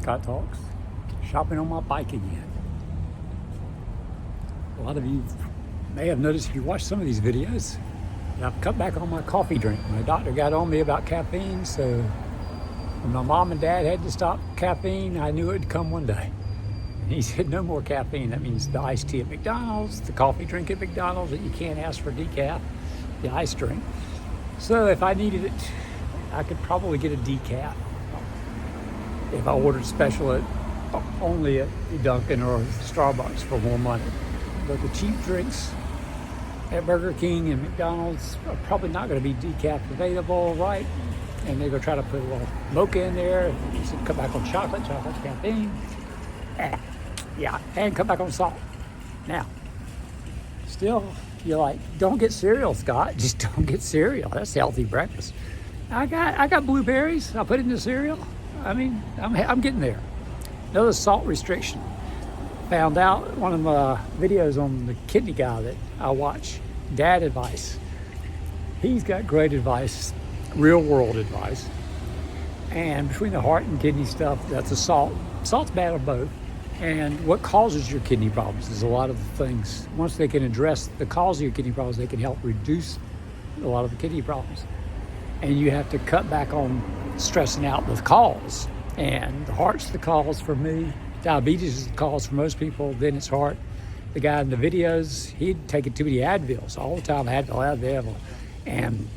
Scott Talks, shopping on my bike again. A lot of you may have noticed if you watch some of these videos that I've cut back on my coffee drink. My doctor got on me about caffeine, so when my mom and dad had to stop caffeine, I knew it would come one day. He said no more caffeine. That means the iced tea at McDonald's, the coffee drink at McDonald's that you can't ask for decaf, the ice drink. So if I needed it, I could probably get a decaf if I ordered special at only at Dunkin' or Starbucks for more money. But the cheap drinks at Burger King and McDonald's are probably not going to be decaf available, right? And they're going to try to put a little mocha in there. You should cut back on chocolate caffeine. And cut back on salt. Now, still, you're like, don't get cereal, Scott. Just don't get cereal. That's healthy breakfast. I got blueberries. I'll put it in the cereal. I mean, I'm getting there. Another salt restriction. Found out one of my videos on the kidney guy that I watch, Dad Advice. He's got great advice, real world advice. And between the heart and kidney stuff, that's a salt. Salt's bad on both. And what causes your kidney problems is a lot of the things. Once they can address the cause of your kidney problems, they can help reduce a lot of the kidney problems. And you have to cut back on stressing out the cause. And the heart's the cause for me. Diabetes is the cause for most people. Then it's heart. The guy in the videos, he'd taken too many Advils all the time. Advil, and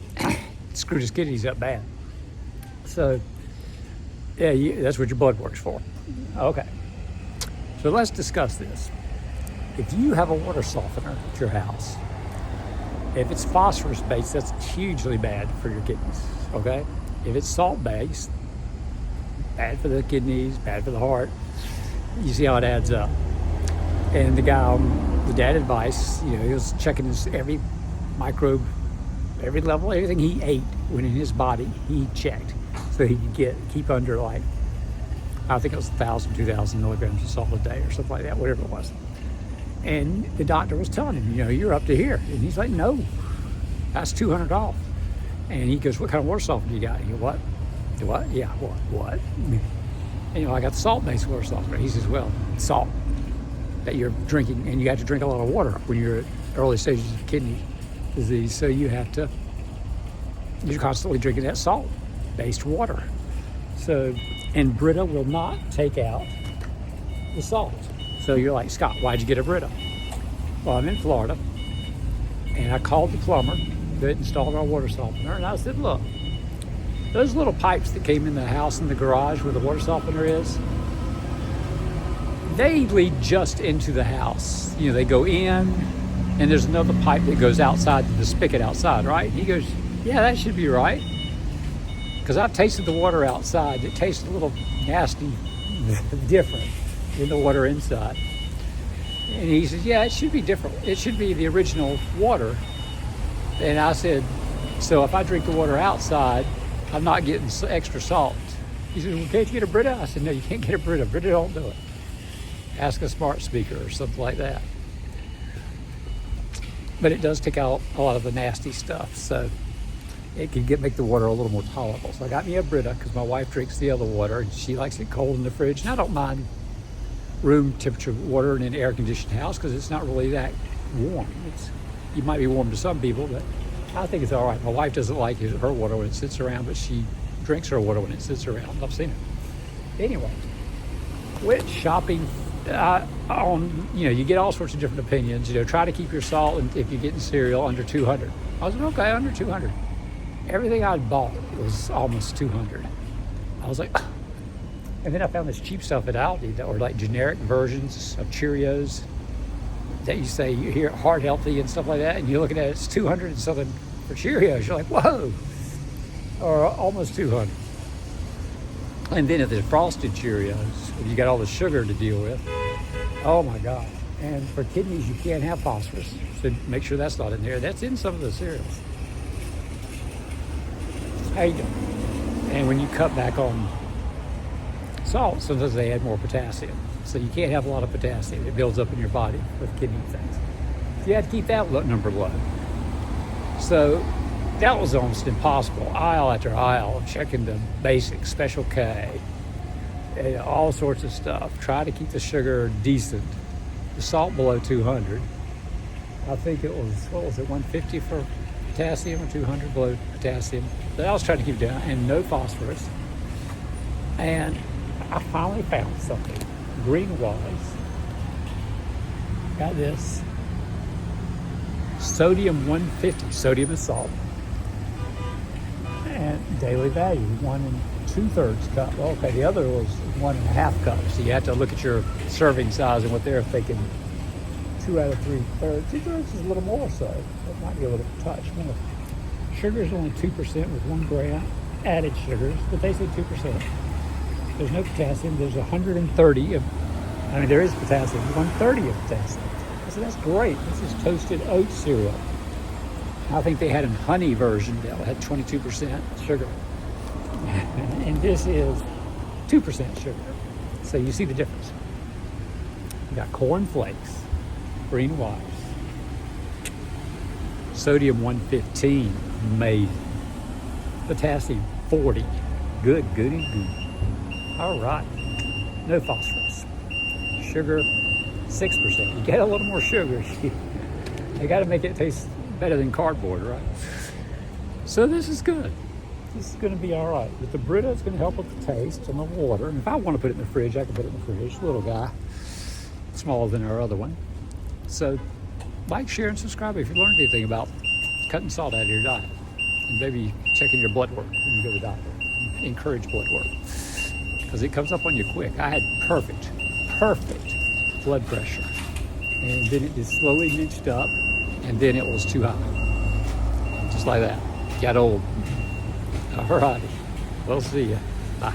screwed his kidneys up bad. So, yeah, that's what your blood works for. Okay. So let's discuss this. If you have a water softener at your house, if it's phosphorus-based, that's hugely bad for your kidneys, okay? If it's salt-based, bad for the kidneys, bad for the heart. You see how it adds up. And the guy on the Dad Advice, he was checking his every microbe, every level, everything he ate when in his body, he checked. So he could keep under I think it was 1,000, 2,000 milligrams of salt a day or something like that, whatever it was. And the doctor was telling him, you're up to here. And he's like, no, that's 200 off. And he goes, what kind of water softener you got? He goes, what? What? Yeah, what? And I got the salt-based water softener. He says, well, salt that you're drinking, and you have to drink a lot of water when you're at early stages of kidney disease. So you're constantly drinking that salt-based water. So, and Brita will not take out the salt. So you're like, Scott, why'd you get a Brita? Well, I'm in Florida, and I called the plumber that installed our water softener, and I said, look, those little pipes that came in the house in the garage where the water softener is, they lead just into the house. They go in, and there's another pipe that goes outside to the spigot outside, right? He goes, yeah, that should be right. Because I've tasted the water outside. It tastes a little nasty, different than the water inside. And he says, yeah, it should be different. It should be the original water. And I said, so if I drink the water outside, I'm not getting extra salt. He said, well, can't you get a Brita? I said, no, you can't get a Brita. Brita don't do it. Ask a smart speaker or something like that. But it does take out a lot of the nasty stuff. So it can make the water a little more tolerable. So I got me a Brita because my wife drinks the other water and she likes it cold in the fridge. And I don't mind room temperature water in an air-conditioned house because it's not really that warm. You might be warm to some people, but I think it's all right. My wife doesn't like her water when it sits around, but she drinks her water when it sits around. I've seen it. Anyway, quit shopping you get all sorts of different opinions. Try to keep your salt, and if you're getting cereal, under 200. I was like, okay, under 200. Everything I'd bought was almost 200. I was like, and then I found this cheap stuff at Aldi that were like generic versions of Cheerios that you say you hear heart healthy and stuff like that, and you're looking at it, it's 200 and something for Cheerios. You're like, whoa, or almost 200. And then if there's frosted Cheerios, you got all the sugar to deal with. Oh my God. And for kidneys, you can't have phosphorus. So make sure that's not in there. That's in some of the cereals. How you doing? And when you cut back on salt, sometimes they add more potassium. So you can't have a lot of potassium. It builds up in your body with kidney things. So you have to keep that number low. So that was almost impossible. Aisle after aisle, checking the basic Special K, all sorts of stuff. Try to keep the sugar decent. The salt below 200. I think it was, what was it, 150 for potassium or 200 below potassium. But I was trying to keep it down, and no phosphorus. And I finally found something. Green wise. Got this. Sodium 150. Sodium is salt. And daily value, 1 2/3 cup. Okay, the other was 1.5 cups. So you have to look at your serving size and what they're thinking. 2 out of 3/3. 2/3 is a little more, so it might be a little touch more. Sugar is only 2% with 1 gram added sugars, but they say 2%. There's no potassium. There's 130 of, there is potassium, 130 of potassium. So that's great. This is toasted oat cereal. I think they had a honey version that had 22% sugar. And this is 2% sugar. So you see the difference. You got corn flakes, green wise. Sodium 115, amazing. Potassium 40, good. All right, no phosphorus. Sugar 6%. You get a little more sugar. They got to make it taste better than cardboard, right? So this is good. This is going to be all right. With the Brita, it's going to help with the taste and the water. And if I want to put it in the fridge, I can put it in the fridge. Little guy, smaller than our other one. So like, share, and subscribe if you learned anything about cutting salt out of your diet. And maybe checking your blood work when you go to the doctor. Encourage blood work, because it comes up on you quick. I had perfect blood pressure. And then it just slowly inched up, and then it was too high. Just like that. Got old. All righty. We'll see ya. Bye.